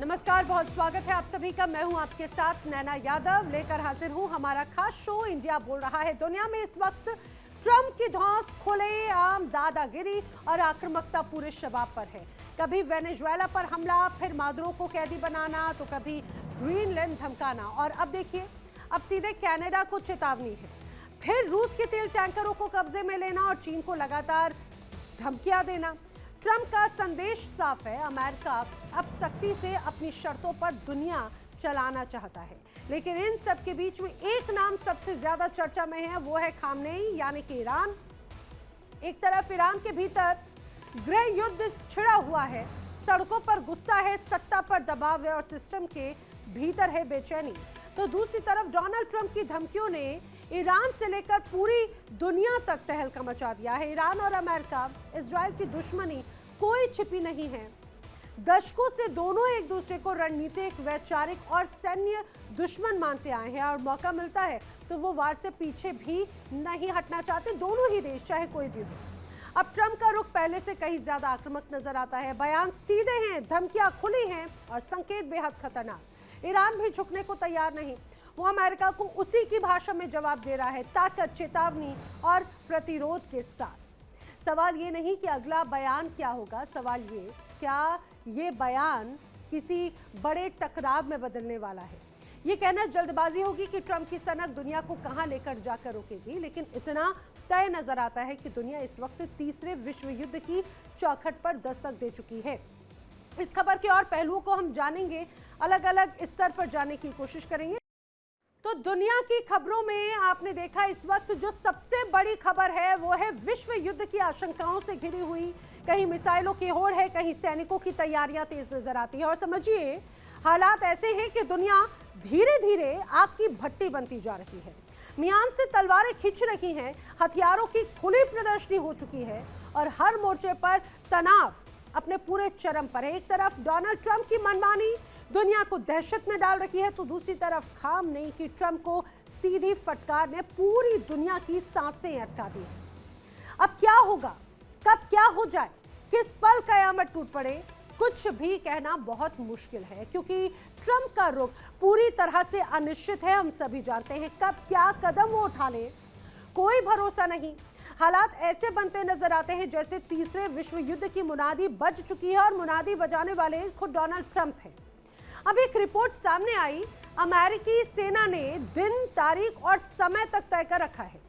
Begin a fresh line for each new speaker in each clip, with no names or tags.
नमस्कार, बहुत स्वागत है आप सभी का। मैं हूं आपके साथ नैना यादव, लेकर हाजिर हूं हमारा खास शो इंडिया बोल रहा है। दुनिया में इस वक्त ट्रंप की धौंस खुलेआम दादागिरी और आक्रामकता पूरे शबाब पर है। कभी वेनेजुएला पर हमला, फिर मादुरो को कैदी बनाना, तो कभी ग्रीनलैंड धमकाना, और अब देखिए अब सीधे कनाडा को चेतावनी है। फिर रूस के तेल टैंकरों को कब्जे में लेना और चीन को लगातार धमकियां देना। ट्रंप का संदेश साफ है, अमेरिका अब सख्ती से अपनी शर्तों पर दुनिया चलाना चाहता है। लेकिन इन सब के बीच में एक नाम सबसे ज्यादा चर्चा में है, वो है खामनेई यानी कि ईरान। एक तरफ ईरान के भीतर गृह युद्ध छिड़ा हुआ है, सड़कों पर गुस्सा है, सत्ता पर दबाव है और सिस्टम के भीतर है बेचैनी। तो दूसरी तरफ डोनाल्ड ट्रंप की धमकियों ने ईरान से लेकर पूरी दुनिया तक तहलका मचा दिया है। ईरान और अमेरिका, इजराइल की दुश्मनी कोई छिपी नहीं है। दशकों से दोनों एक दूसरे को रणनीतिक, वैचारिक और सैन्य दुश्मन मानते आए हैं और मौका मिलता है तो वो वार से पीछे भी नहीं हटना चाहते, दोनों ही देश, चाहे कोई भी हो। अब ट्रंप का रुख पहले से कहीं ज्यादा आक्रामक नजर आता है। बयान सीधे हैं, धमकियां खुली हैं और संकेत बेहद खतरनाक। ईरान भी झुकने को तैयार नहीं, वो अमेरिका को उसी की भाषा में जवाब दे रहा है, ताकत, चेतावनी और प्रतिरोध के साथ। सवाल ये नहीं कि अगला बयान क्या होगा, सवाल ये, क्या ये बयान किसी बड़े टकराव में बदलने वाला है। ये कहना जल्दबाजी होगी कि ट्रंप की सनक दुनिया को कहां लेकर जाकर रोकेगी, लेकिन इतना तय नजर आता है कि दुनिया इस वक्त तीसरे विश्व युद्ध की चौखट पर दस्तक दे चुकी है। इस खबर के और पहलुओं को हम जानेंगे, अलग अलग स्तर पर जाने की कोशिश करेंगे। तो दुनिया की खबरों में आपने देखा इस वक्त जो सबसे बड़ी खबर है वो है विश्व युद्ध की आशंकाओं से घिरी हुई, कहीं मिसाइलों की होड़ है, कहीं सैनिकों की तैयारियां तेज नजर आती है। और समझिए हालात ऐसे हैं कि दुनिया धीरे धीरे आग की भट्टी बनती जा रही है। म्यान से तलवारें खींच रही हैं, हथियारों की खुली प्रदर्शनी हो चुकी है और हर मोर्चे पर तनाव अपने पूरे चरम पर है। एक तरफ डोनाल्ड ट्रंप की मनमानी दुनिया को दहशत में डाल रही है, तो दूसरी तरफ खामनेई की ट्रंप को सीधी फटकार ने पूरी दुनिया की सांसें अटका दी। अब क्या होगा, कब क्या हो जाए, किस पल कयामत टूट पड़े, कुछ भी कहना बहुत मुश्किल है, क्योंकि ट्रंप का रुख पूरी तरह से अनिश्चित है। हम सभी जानते हैं कब क्या कदम वो उठा ले, कोई भरोसा नहीं। हालात ऐसे बनते नजर आते हैं जैसे तीसरे विश्व युद्ध की मुनादी बज चुकी है और मुनादी बजाने वाले खुद डोनाल्ड ट्रंप हैं। अब एक रिपोर्ट सामने आई, अमेरिकी सेना ने दिन, तारीख और समय तक तय कर रखा है।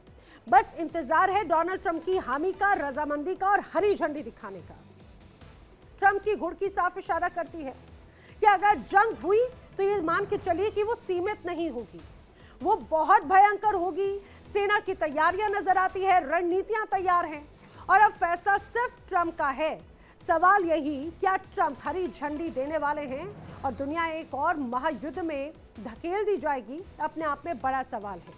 बस इंतजार है डोनाल्ड ट्रंप की हामी का, रजामंदी का और हरी झंडी दिखाने का। ट्रंप की घुड़की साफ इशारा करती है कि अगर जंग हुई तो ये मान के चलिए कि वो सीमित नहीं होगी, वो बहुत भयंकर होगी। सेना की तैयारियां नजर आती है, रणनीतियां तैयार हैं और अब फैसला सिर्फ ट्रंप का है। सवाल यही, क्या ट्रंप हरी झंडी देने वाले हैं और दुनिया एक और महायुद्ध में धकेल दी जाएगी, अपने आप में बड़ा सवाल है।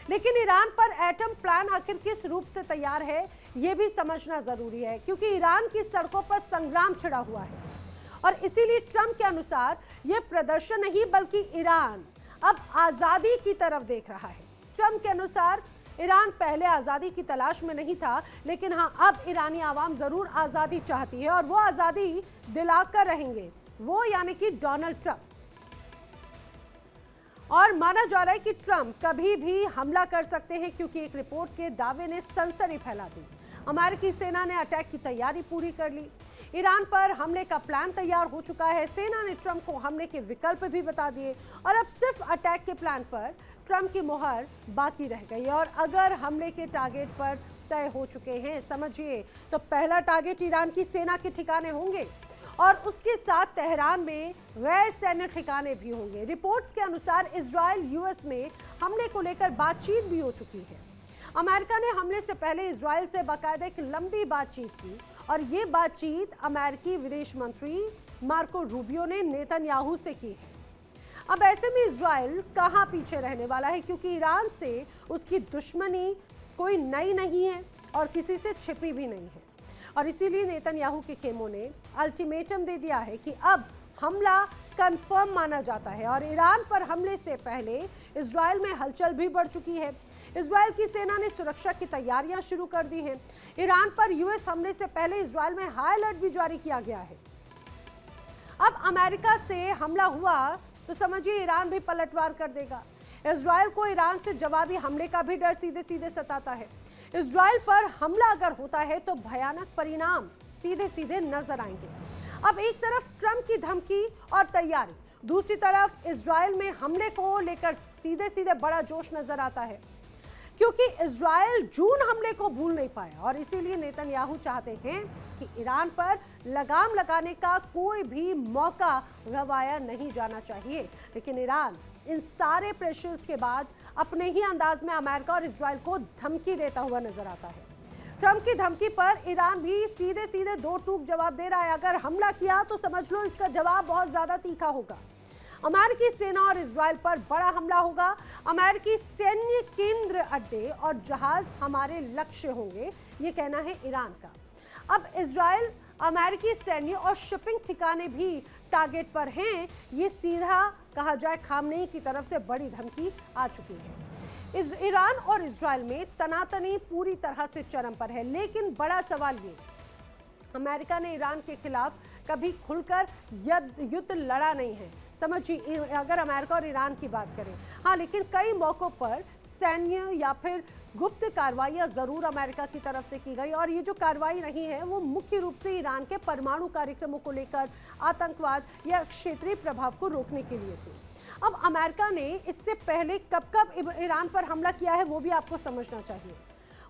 लेकिन ईरान पर एटम प्लान आखिर किस रूप से तैयार है, यह भी समझना जरूरी है, क्योंकि ईरान की सड़कों पर संग्राम छिड़ा हुआ है और इसीलिए ट्रंप के अनुसार यह प्रदर्शन नहीं बल्कि ईरान अब आजादी की तरफ देख रहा है। ट्रंप के अनुसार ईरान पहले आजादी की तलाश में नहीं था, लेकिन हाँ, अब ईरानी आवाम जरूर आजादी चाहती है और वो आजादी दिलाकर रहेंगे, वो यानी कि डोनाल्ड ट्रंप। और माना जा रहा है कि ट्रंप कभी भी हमला कर सकते हैं, क्योंकि एक रिपोर्ट के दावे ने सनसनी फैला दी। अमेरिकी सेना ने अटैक की तैयारी पूरी कर ली, ईरान पर हमले का प्लान तैयार हो चुका है। सेना ने ट्रंप को हमले के विकल्प भी बता दिए और अब सिर्फ अटैक के प्लान पर ट्रंप की मोहर बाकी रह गई। और अगर हमले के टारगेट पर तय हो चुके हैं, समझिए, तो पहला टारगेट ईरान की सेना के ठिकाने होंगे और उसके साथ तेहरान में गैर सैन्य ठिकाने भी होंगे। रिपोर्ट्स के अनुसार इजराइल यूएस में हमले को लेकर बातचीत भी हो चुकी है। अमेरिका ने हमले से पहले इजराइल से बाकायदा एक लंबी बातचीत की और ये बातचीत अमेरिकी विदेश मंत्री मार्को रूबियो ने नेतन्याहू से की है। अब ऐसे में इजराइल कहां पीछे रहने वाला है, क्योंकि ईरान से उसकी दुश्मनी कोई नई नहीं है और किसी से छिपी भी नहीं है। और इसीलिए नेतन्याहू के खेमों ने अल्टीमेटम दे दिया है कि अब हमला कंफर्म माना जाता है और ईरान पर हमले से पहले इजराइल में हलचल भी बढ़ चुकी है। इजराइल की सेना ने सुरक्षा की तैयारियां शुरू कर दी हैं। ईरान पर यूएस हमले से पहले इजराइल में हाई अलर्ट भी जारी किया गया है। अब अमेरिका से हमला हुआ तो समझिए ईरान भी पलटवार कर देगा। इजराइल को ईरान से जवाबी हमले का भी डर सीधे सीधे सताता है। इजराइल पर हमला अगर होता है तो भयानक परिणाम सीधे सीधे नजर आएंगे। अब एक तरफ ट्रंप की धमकी और तैयारी, दूसरी तरफ इजराइल में हमले को लेकर सीधे सीधे बड़ा जोश नजर आता है, क्योंकि इजराइल जून हमले को भूल नहीं पाया और इसीलिए नेतन्याहू चाहते हैं कि ईरान पर लगाम लगाने का कोई भी मौका गंवाया नहीं जाना चाहिए। लेकिन ईरान इन सारे प्रेशर्स के बाद अपने ही अंदाज में अमेरिका और इजराइल को धमकी देता हुआ नजर आता है। ट्रंप की धमकी पर ईरान भी सीधे सीधे दो टूक जवाब दे रहा है। अगर हमला किया तो समझ लो इसका जवाब बहुत ज्यादा तीखा होगा। अमेरिकी सेना और इजराइल पर बड़ा हमला होगा। अमेरिकी सैन्य केंद्र, अड्डे और जहाज हमारे लक्ष्य होंगे, ये कहना है ईरान का। अब इजराइल अमेरिकी सैन्य और शिपिंग ठिकाने भी टारगेट पर हैं। ये सीधा कहा जाए खामनेई की तरफ से बड़ी धमकी आ चुकी है। ईरान और इजराइल में तनातनी पूरी तरह से चरम पर है। लेकिन बड़ा सवाल ये, अमेरिका ने ईरान के खिलाफ कभी खुलकर युद्ध लड़ा नहीं है, समझिए अगर अमेरिका और ईरान की बात करें। हाँ, लेकिन कई मौकों पर सैन्य या फिर गुप्त कार्रवाइयां जरूर अमेरिका की तरफ से की गई और ये जो कार्रवाई रही है वो मुख्य रूप से ईरान के परमाणु कार्यक्रमों को लेकर, आतंकवाद या क्षेत्रीय प्रभाव को रोकने के लिए थी। अब अमेरिका ने इससे पहले कब कब ईरान पर हमला किया है वो भी आपको समझना चाहिए।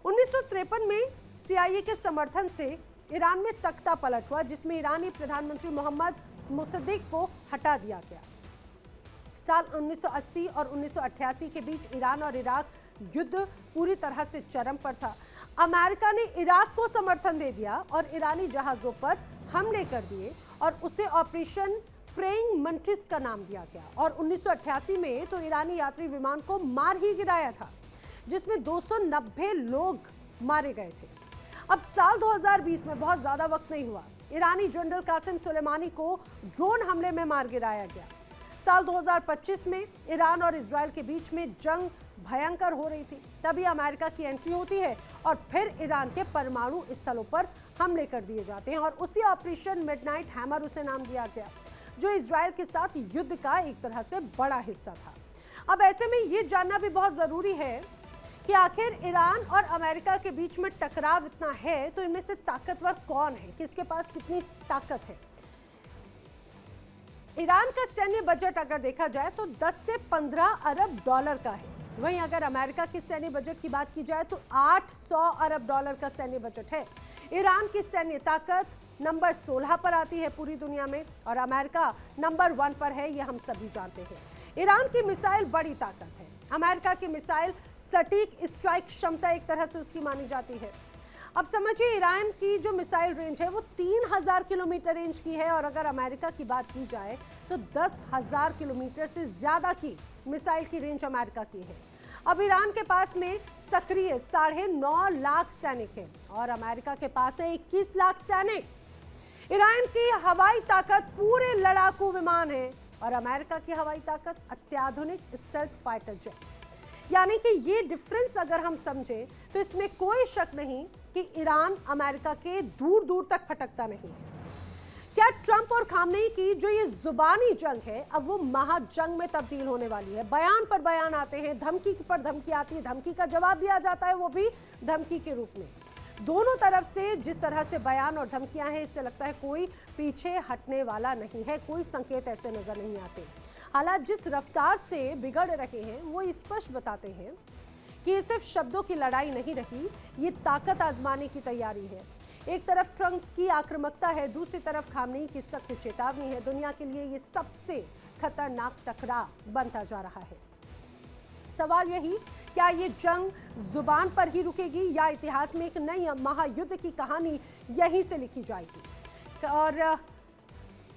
1953 में CIA के समर्थन से ईरान में तख्ता पलट हुआ, जिसमें ईरानी प्रधानमंत्री मोहम्मद मुसद्दिक को हटा दिया गया। साल 1980 और 1988 के बीच ईरान और इराक युद्ध पूरी तरह से चरम पर था। अमेरिका ने इराक को समर्थन दे दिया और ईरानी जहाजों पर हमले कर दिए और उसे ऑपरेशन प्रेइंग मंटिस का नाम दिया गया। और 1988 में तो ईरानी यात्री विमान को मार ही गिराया था, जिसमें 290 लोग मारे गए थे। अब साल 2020 में, बहुत ज्यादा वक्त नहीं हुआ, ईरानी जनरल कासिम सुलेमानी को ड्रोन हमले में मार गिराया गया। साल 2025 में ईरान और इजराइल के बीच में जंग भयंकर हो रही थी, तभी अमेरिका की एंट्री होती है और फिर ईरान के परमाणु स्थलों पर हमले कर दिए जाते हैं और उसी ऑपरेशन मिडनाइट हैमर उसे नाम दिया गया, जो इजराइल के साथ युद्ध का एक तरह से बड़ा हिस्सा था। अब ऐसे में ये जानना भी बहुत जरूरी है कि आखिर ईरान और अमेरिका के बीच में टकराव इतना है तो इनमें से ताकतवर कौन है, किसके पास कितनी ताकत है। ईरान का सैन्य बजट अगर देखा जाए तो 10 से 15 अरब डॉलर का है। वहीं अगर अमेरिका की सैन्य बजट की बात की जाए तो 800 अरब डॉलर का सैन्य बजट है। ईरान की सैन्य ताकत नंबर 16 पर आती है पूरी दुनिया में और अमेरिका नंबर 1 पर है, ये हम सभी जानते हैं। ईरान की मिसाइल बड़ी ताकत है। अमेरिका की मिसाइल सटीक स्ट्राइक क्षमता एक तरह से उसकी मानी जाती है। अब समझिए ईरान की जो मिसाइल रेंज है वो 3000 किलोमीटर रेंज की है और अगर अमेरिका की बात की जाए तो 10,000 किलोमीटर से ज्यादा की मिसाइल की रेंज अमेरिका की है। अब ईरान के पास में सक्रिय 9.5 लाख सैनिक हैं और अमेरिका के पास है 21 लाख सैनिक। ईरान की हवाई ताकत पूरे लड़ाकू विमान है और अमेरिका की हवाई ताकत अत्याधुनिक स्टेल्थ फाइटर जेट। यानी कि ये डिफरेंस अगर हम समझें तो इसमें कोई शक नहीं कि ईरान अमेरिका के दूर दूर तक फटकता नहीं है। क्या ट्रंप और खामनेई की जो ये जुबानी जंग है अब वो महाजंग में तब्दील होने वाली है। बयान पर बयान आते हैं, धमकी पर धमकी आती है, धमकी का जवाब दिया जाता है, वो भी धमकी के रूप में। दोनों तरफ से जिस तरह से बयान और धमकियां हैं, इससे लगता है कोई पीछे हटने वाला नहीं है, कोई संकेत ऐसे नजर नहीं आते। हालात जिस रफ्तार से बिगड़ रहे हैं वो स्पष्ट बताते हैं कि ये सिर्फ शब्दों की लड़ाई नहीं रही, ये ताकत आजमाने की तैयारी है। एक तरफ ट्रंप की आक्रामकता है, दूसरी तरफ खामनेई की सख्त चेतावनी है। दुनिया के लिए ये सबसे खतरनाक टकराव बनता जा रहा है। सवाल यही, क्या ये जंग जुबान पर ही रुकेगी या इतिहास में एक नई महायुद्ध की कहानी यहीं से लिखी जाएगी। और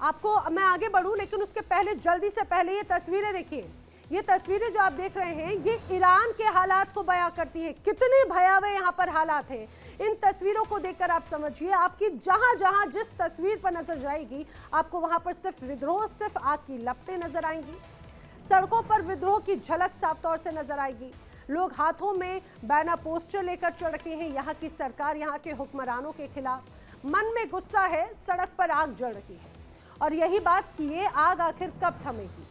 आपको मैं आगे बढ़ूं लेकिन उसके पहले जल्दी से पहले ये तस्वीरें देखिए। ये तस्वीरें जो आप देख रहे हैं ये ईरान के हालात को बयां करती है, कितने भयावह यहाँ पर हालात हैं। इन तस्वीरों को देखकर आप समझिए, आपकी जहां जहां जिस तस्वीर पर नजर जाएगी आपको वहां पर सिर्फ विद्रोह, सिर्फ आग की लपटें नजर आएंगी। सड़कों पर विद्रोह की झलक साफ तौर से नजर आएगी। लोग हाथों में बैनर पोस्टर लेकर चढ़ रखे हैं यहाँ की सरकार, यहाँ के हुक्मरानों के खिलाफ। मन में गुस्सा है, सड़क पर आग जल रही है और यही बात कि ये आग आखिर कब थमेगी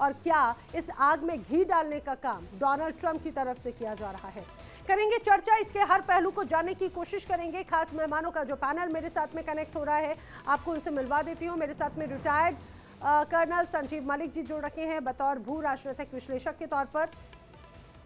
और क्या इस आग में घी डालने का काम डोनाल्ड ट्रंप की तरफ से किया जा रहा है। करेंगे चर्चा, इसके हर पहलू को जानने की कोशिश करेंगे। खास मेहमानों का जो पैनल मेरे साथ में कनेक्ट हो रहा है, आपको उनसे मिलवा देती हूँ। मेरे साथ में रिटायर्ड कर्नल संजीव मलिक जी जुड़ रखे हैं बतौर भू राजनीतिक विश्लेषक के तौर पर।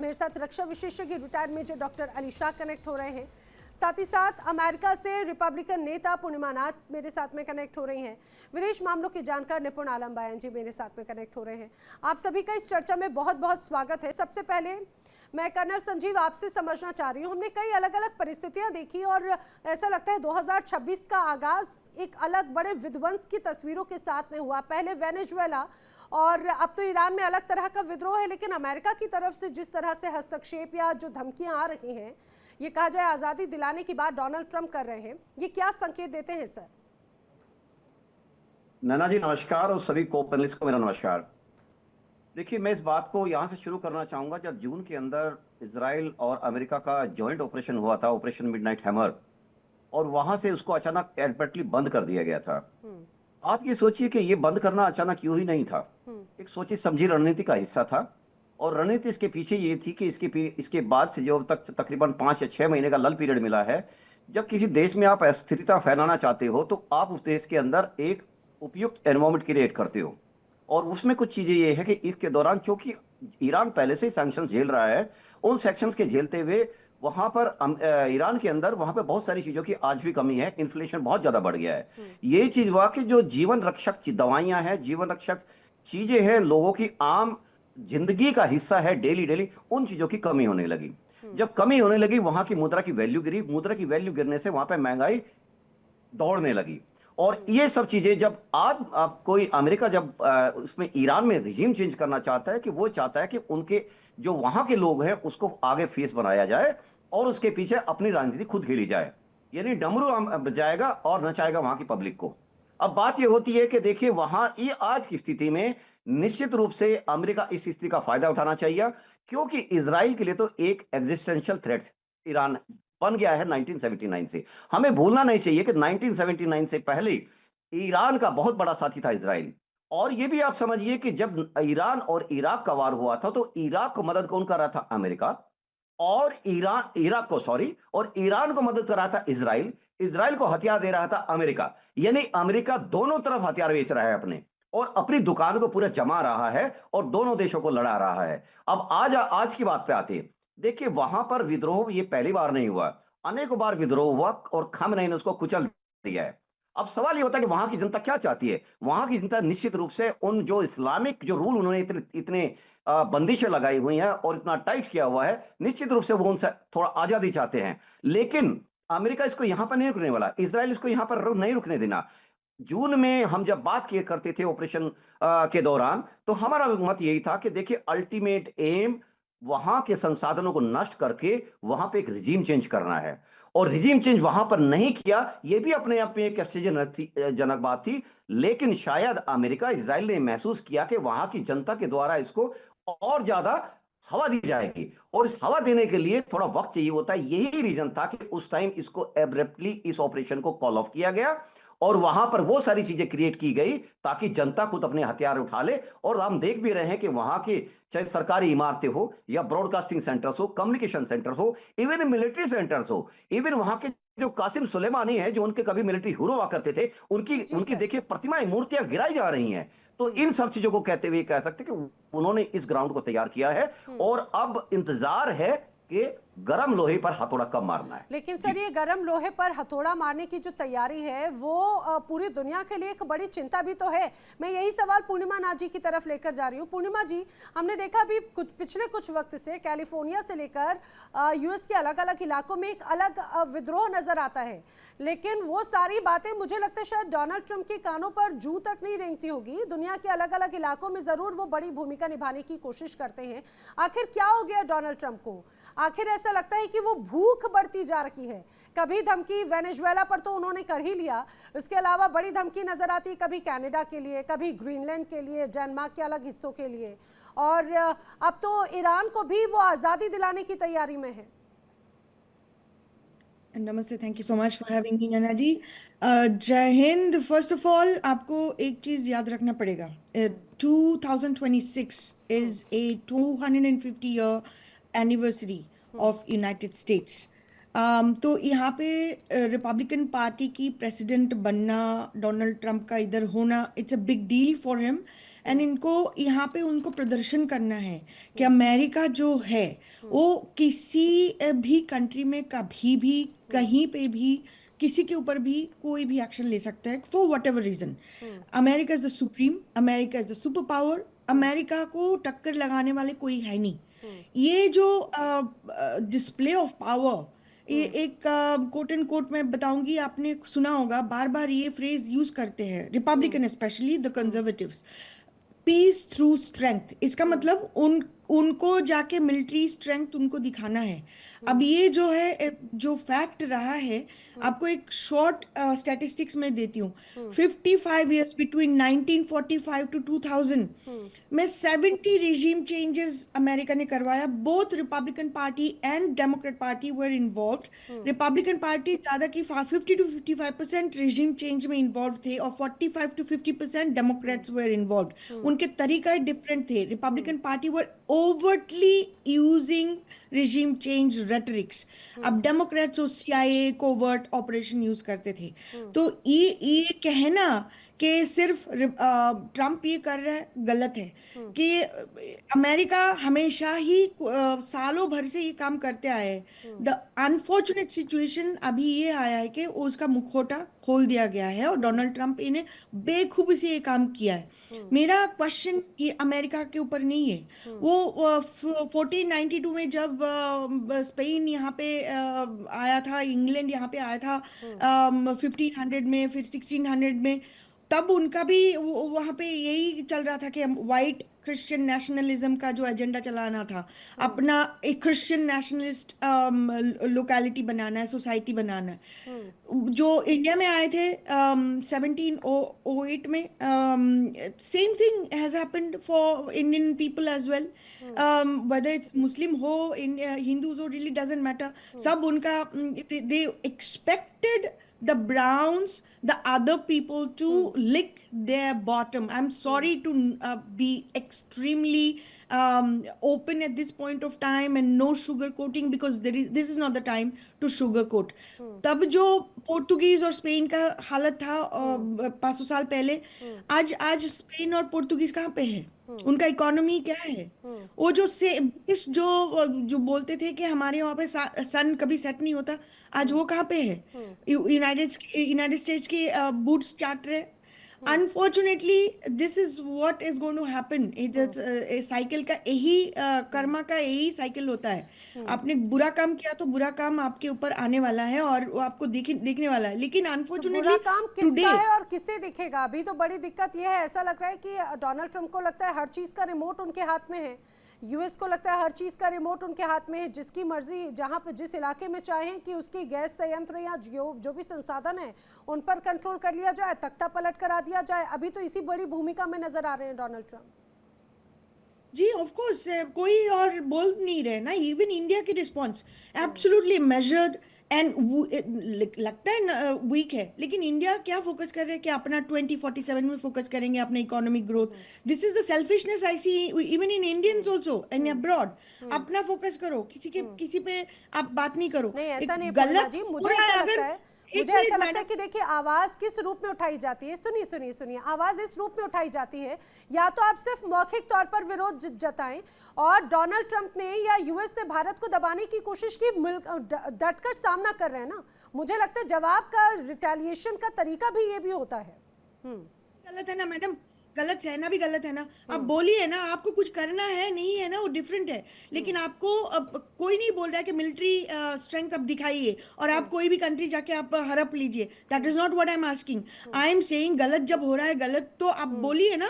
मेरे साथ रक्षा विशेषज्ञ retired major doctor Ali Shah connect हो रहे हैं। साथ ही साथ अमेरिका से रिपब्लिकन नेता पूर्णिमा नाथ मेरे साथ में कनेक्ट हो रही हैं। विदेश मामलों की जानकार निपुण आलम बयान जी मेरे साथ में कनेक्ट हो रहे हैं। आप सभी का इस चर्चा में बहुत बहुत स्वागत है। सबसे पहले मैं कर्नल संजीव आपसे समझना चाह रही हूँ, हमने कई अलग अलग परिस्थितियां देखी और ऐसा लगता है 2026 का आगाज एक अलग बड़े विध्वंस की तस्वीरों के साथ में हुआ। पहले वेनेजुएला और अब तो ईरान में अलग तरह का विद्रोह है, लेकिन अमेरिका की तरफ से जिस तरह से हस्तक्षेप या जो धमकियां आ रही हैं, ये कहा जाए आज़ादी दिलाने की बात डोनाल्ड ट्रंप कर रहे हैं, ये क्या संकेत देते हैं सर?
नैना जी नमस्कार और सभी को पैनलिस्ट को मेरा नमस्कार। देखिए, मैं इस बात को यहाँ से शुरू करना चाहूंगा, जब जून के अंदर इजराइल और अमेरिका का जॉइंट ऑपरेशन हुआ था, ऑपरेशन मिडनाइट हैमर, और वहां से उसको अचानक एब्रप्टली बंद कर दिया गया था। आप ये सोचिए कि ये बंद करना अचानक क्यों ही नहीं था, एक सोची समझी रणनीति का हिस्सा था। और रणनीति इसके पीछे ये थी कि इसके बाद से जो तक तकरीबन 5 या 6 महीने का लल पीरियड मिला है, जब किसी देश में आप अस्थिरता फैलाना चाहते हो तो आप उस देश के अंदर एक उपयुक्त एनवायरमेंट क्रिएट करते हो। और उसमें कुछ चीजें ये है कि इसके दौरान, क्योंकि ईरान पहले से ही सैंक्शंस झेल रहा है, उन सैंक्शंस के झेलते हुए वहां पर ईरान के अंदर वहां पर बहुत सारी चीजों की आज भी कमी है। इन्फ्लेशन बहुत ज्यादा बढ़ गया है। ये चीज हुआ कि जो जीवन रक्षक दवाइयां हैं, जीवन रक्षक चीजें हैं, लोगों की आम जिंदगी का हिस्सा है डेली डेली, उन चीजों की कमी होने लगी। जब कमी होने लगी, वहां की मुद्रा की वैल्यू गिरी। मुद्रा की वैल्यू गिरने से वहां पर महंगाई दौड़ने लगी। और ये सब चीजें जब आज कोई अमेरिका जब उसमें ईरान में रिजीम चेंज करना चाहता है, कि वो चाहता है कि उनके जो वहां के लोग हैं उसको आगे फेस बनाया जाए और उसके पीछे अपनी राजनीति खुद खेली जाए, यानी डमरू बजाएगा और नचाएगा वहां की पब्लिक को। अब बात ये होती है कि देखिए, वहां ये आज की स्थिति में निश्चित रूप से अमेरिका इस स्थिति का फायदा उठाना चाहिए, क्योंकि इसराइल के लिए तो एक एग्जिस्टेंशियल थ्रेट ईरान बन गया है 1979 से। हमें भूलना नहीं चाहिए कि 1979 से पहले ईरान का बहुत बड़ा साथी था इसराइल। और यह भी आप समझिए कि जब ईरान और इराक का वार हुआ था, तो इराक को मदद कौन कर रहा था? अमेरिका। और ईरान को मदद कर रहा था इसराइल। इसराइल को हथियार दे रहा था अमेरिका। यानी अमेरिका दोनों तरफ हथियार बेच रहा है अपने, और अपनी दुकान को पूरा जमा रहा है और दोनों देशों को लड़ा रहा है। अब आज की बात पे आते हैं। देखिए, वहां पर विद्रोह ये पहली बार नहीं हुआ, अनेकों बार विद्रोह हुआ और खamenei ने उसको कुचल दिया है। अब सवाल ये होता है कि वहां की जनता क्या चाहती है। वहां की जनता निश्चित रूप से उन जो इस्लामिक जो रूल उन्होंने इतने बंदिशें लगाई हुई हैं और इतना टाइट किया हुआ है, निश्चित रूप से वो उनसे थोड़ा आजादी चाहते हैं। लेकिन अमेरिका इसको यहां पर नहीं रुकने वाला, इसराइल इसको यहां पर नहीं रुकने देना। जून में हम जब बात किए करते थे ऑपरेशन के दौरान, तो हमारा मत यही था कि देखिए, अल्टीमेट एम वहां के संसाधनों को नष्ट करके वहां पे एक रिजीम चेंज करना है। और रिजीम चेंज वहां पर नहीं किया, यह भी अपने आप में एक आश्चर्यजनक बात थी। लेकिन शायद अमेरिका, इजराइल ने महसूस किया कि वहां की जनता के द्वारा इसको और ज्यादा हवा दी जाएगी, और इस हवा देने के लिए थोड़ा वक्त चाहिए होता है। यही रीजन था कि उस टाइम इसको एब्रप्टली इस ऑपरेशन को कॉल ऑफ किया गया और वहां पर वो सारी चीजें क्रिएट की गई ताकि जनता खुद अपने हथियार उठा ले। और हम देख भी रहे हैं कि वहां के चाहे सरकारी इमारतें हो या ब्रॉडकास्टिंग सेंटर्स हो, कम्युनिकेशन सेंटर हो, इवन मिलिट्री सेंटर्स हो, इवन वहां के जो कासिम सुलेमानी है, जो उनके कभी मिलिट्री हीरो हुआ करते थे, उनकी देखिए प्रतिमाएं, मूर्तियां गिराई जा रही हैं। तो इन सब चीजों को कहते हुए कह सकते कि उन्होंने इस ग्राउंड को तैयार किया है और अब इंतजार है कि गरम लोहे पर हथौड़ा कब मारना है।
लेकिन सर, ये गरम लोहे पर हथौड़ा मारने की जो तैयारी है वो पूरी दुनिया के लिए एक बड़ी चिंता भी तो है। मैं यही सवाल पूर्णिमा नाथ जी की तरफ लेकर जा रही हूँ। पूर्णिमा जी, हमने देखा अभी पिछले कुछ वक्त से कैलिफोर्निया से लेकर यूएस के अलग अलग इलाकों में एक अलग विद्रोह नजर आता है, लेकिन वो सारी बातें मुझे लगता है शायद डोनाल्ड ट्रंप के कानों पर जू तक नहीं रेंगती होगी। दुनिया के अलग अलग इलाकों में जरूर वो बड़ी भूमिका निभाने की कोशिश करते हैं। आखिर क्या हो गया डोनाल्ड ट्रंप को? आखिर ऐसा लगता है कि वो भूख बढ़ती जा रही है। कभी धमकी वेनेजुएला पर तो उन्होंने कर ही लिया, इसके अलावा बड़ी धमकी नजर आती है कभी कनाडा के लिए, कभी ग्रीनलैंड के लिए, डेनमार्क के अलग हिस्सों के लिए, और अब तो ईरान को भी वो आजादी दिलाने की तैयारी में है।
नमस्ते, thank you so much for having me Naina ji. जय हिंद। फर्स्ट ऑफ ऑल आपको एक चीज़ याद रखना पड़ेगा, 2026 is a 250 year anniversary of United states. तो यहाँ पे रिपब्लिकन पार्टी की प्रेसिडेंट बनना, डोनाल्ड ट्रंप का इधर होना, it's a big deal for him. And इनको यहाँ पे उनको प्रदर्शन करना है कि अमेरिका जो है वो किसी भी कंट्री में कभी भी कहीं पे भी किसी के ऊपर भी कोई भी एक्शन ले सकता है for whatever reason. America is the supreme, America is the super power, America को टक्कर लगाने वाले कोई है नहीं। ये जो डिस्प्ले ऑफ पावर, ये एक कोट एंड कोट मैं बताऊंगी, आपने सुना होगा, बार बार ये फ्रेज यूज करते हैं Republican, specially the conservatives, peace through strength. इसका मतलब उनको जाके मिलिट्री स्ट्रेंथ उनको दिखाना है। अब ये जो है, जो फैक्ट रहा है, आपको एक शॉर्ट स्टैटिस्टिक्स में देती हूँ। 55 इयर्स बिटवीन 1945 टू 2000 में 70 रिजीम चेंजेस अमेरिका ने करवाया। Both Republican party and Democrat party were involve. Republican party ज्यादा की 50 टू 55% रिजीम चेंज में इन्वॉल्व थे और 45 टू 50% डेमोक्रेट्स वर इन्वॉल्व। उनके तरीका डिफरेंट थे। रिपब्लिकन पार्टी वर overtly using regime change rhetorics। अब Democrats CIA covert operation use करते थे। तो ये कहना कि सिर्फ ट्रम्प ये कर रहा है गलत है। कि अमेरिका हमेशा ही सालों भर से ये काम करते आए हैं। द अनफॉर्चुनेट सिचुएशन अभी ये आया है कि उसका मुखौटा खोल दिया गया है और डोनाल्ड ट्रंप इन्हें बेखूबी से ये काम किया है। मेरा क्वेश्चन ये अमेरिका के ऊपर नहीं है। वो 1492 में जब स्पेन यहाँ पे आया था, इंग्लैंड यहाँ पे आया था 1500 में, फिर 1600 में, तब उनका भी वहाँ पे यही चल रहा था कि वाइट क्रिश्चियन नेशनलिज्म का जो एजेंडा चलाना था, अपना एक क्रिश्चियन नेशनलिस्ट लोकेलिटी बनाना है, सोसाइटी बनाना है। जो इंडिया में आए थे 1708 में, same thing has happened for Indian people as well. Whether it's Muslim हो, हिंदूज हो, रियली डजंट मैटर। सब उनका, they expected the browns, the other people to lick their bottom. I'm sorry to be extremely open at this point of time and no sugarcoating, because this is not the time to sugarcoat. तब जो पोर्तुगीज और Spain का हालत था 500 साल पहले, आज Spain और पोर्तुगीज कहाँ पे है? उनका इकोनॉमी क्या है? वो जो बोलते थे कि हमारे वहाँ पे सन कभी सेट नहीं होता, आज वो कहाँ पे है? यूनाइटेड स्टेट्स के बूट्स चाट रहे। Unfortunately this is what is going to happen. Cycle का यही कर्मा का यही साइकिल होता है। आपने बुरा काम किया तो बुरा काम आपके ऊपर आने वाला है और वो आपको देखने वाला है। लेकिन अनफॉर्चुनेटली
बुरा काम किसका है और किससे दिखेगा? अभी तो बड़ी दिक्कत ये है, ऐसा लग रहा है कि डोनाल्ड ट्रंप को लगता है हर चीज का रिमोट उनके हाथ में है। यूएस को लगता है हर चीज का रिमोट उनके हाथ में है। जिसकी मर्जी जहां पे जिस इलाके में चाहें कि उसकी गैस संयंत्र या जो भी संसाधन है उन पर कंट्रोल कर लिया जाए, तख्ता पलट करा दिया जाए। अभी तो इसी बड़ी भूमिका में नजर आ रहे हैं Donald Trump
ji. Of course कोई और बोल नहीं रहे ना। इवन इंडिया की रिस्पॉन्स एब्सोल्युटली मेजर्ड एंड लगता है वीक है, लेकिन इंडिया क्या फोकस कर रहे हैं कि अपना 2047 में फोकस करेंगे, अपना economic growth. This is the selfishness I see even in Indians also and abroad. अपना फोकस करो, किसी पे आप बात नहीं करो।
नहीं, ऐसा नहीं गलत जी। मुझे ऐसा लगता है कि देखिए आवाज किस रूप में उठाई जाती है। सुनिए, आवाज इस रूप में उठाई जाती है, या तो आप सिर्फ मौखिक तौर पर विरोध जताएं, और डोनाल्ड ट्रंप ने या यूएस ने भारत को दबाने की कोशिश की, डटकर सामना कर रहे हैं ना। मुझे लगता है जवाब का, रिटेलिएशन का तरीका भी ये भी होता है।
गलत है ना मैडम, गलत सहना भी गलत है ना। आप बोलिए ना, आपको कुछ करना है नहीं है ना, वो डिफरेंट है। लेकिन आपको कोई नहीं बोल रहा है कि मिलिट्री स्ट्रेंथ अब दिखाइए और आप कोई भी कंट्री जाके आप हड़प लीजिए। That is not what I am asking. I am saying गलत जब हो रहा है गलत, तो आप बोलिए ना,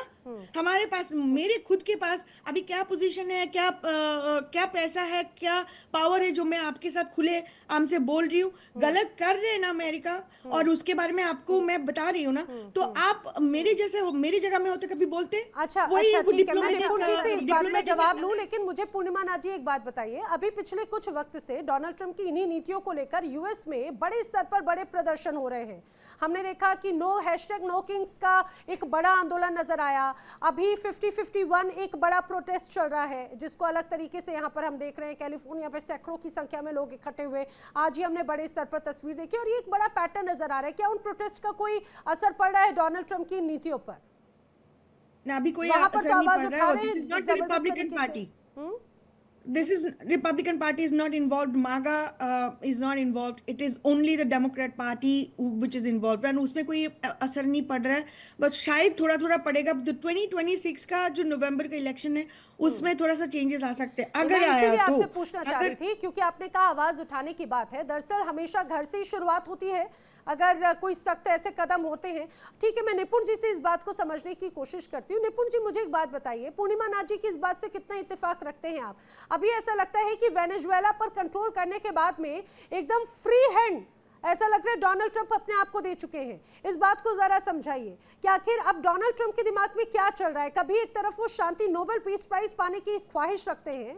हमारे पास, मेरे खुद के पास अभी क्या पोजीशन है, क्या पैसा है, क्या पावर है जो मैं आपके साथ खुले आम से बोल रही हूँ। गलत कर रहे हैं ना अमेरिका, और उसके बारे में आपको मैं बता रही हूँ ना, तो आप मेरे जैसे हो, मेरी जगह में होते कभी बोलते?
अच्छा
वही
अच्छा, ठीक है, मैं
डिप्लोमेटिक
निपुण जी से इस बात में
डिप्लोमेटिक
जवाब लूं, लेकिन मुझे पूर्णिमा नाजी एक बात बताइए। अभी पिछले कुछ वक्त से डोनाल्ड ट्रंप की इन्हीं नीतियों को लेकर यूएस में बड़े स्तर पर बड़े प्रदर्शन हो रहे हैं। हमने देखा कि #No Kings का एक बड़ा आंदोलन नजर आया। अभी 50-51 एक बड़ा प्रोटेस्ट चल रहा है, जिसको अलग तरीके से यहाँ पर हम देख रहे हैं। कैलिफोर्निया पे सैकड़ों की संख्या में लोग इकट्ठे हुए, आज ही हमने बड़े स्तर पर तस्वीर देखी, और ये एक बड़ा पैटर्न नजर आ रहा है। क्या उन प्रोटेस्ट का कोई असर पड़ रहा है डोनाल्ड ट्रंप की नीतियों पर?
ना, अभी कोई
वहां पर
असर
तो
नहीं
आवाज
पड़
उठा
रहा है।
रहे
दिस
हैं
इज नॉट द
जबरदस्त
रिपब्लिकन
तरीके से।
Party, this is Republican Party is not involved, MAGA is not involved, it is only the Democrat Party which is involved, and उसमें कोई असर नहीं पड़ रहा है, बस शायद थोड़ा थोड़ा पड़ेगा। तो 2026 का जो नवंबर का इलेक्शन है उसमें थोड़ा सा चेंजेस आ सकते हैं, अगर
मैं
आया
इसीलिए
तो।
आपसे पूछना चाह रही थी, क्योंकि आपने कहा आवाज उठाने की बात है। दरअसल हमेशा घर से ही शुरुआत होती है अगर कोई सख्त ऐसे कदम होते हैं। ठीक है, मैं निपुण जी से इस बात को समझने की कोशिश करती हूँ। निपुण जी, मुझे एक बात बताइए, पूर्णिमा नाजी की इस बात से कितना इत्तेफाक रखते हैं आप? अभी ऐसा लगता है कि वेनेजुएला पर कंट्रोल करने के बाद में एकदम फ्री हैंड ऐसा लग रहा है डोनाल्ड ट्रंप अपने आप को दे चुके हैं। इस बात को जरा समझाइए कि आखिर अब डोनाल्ड ट्रंप के दिमाग में क्या चल रहा है? कभी एक तरफ वो शांति नोबेल पीस प्राइज पाने की ख्वाहिश रखते हैं,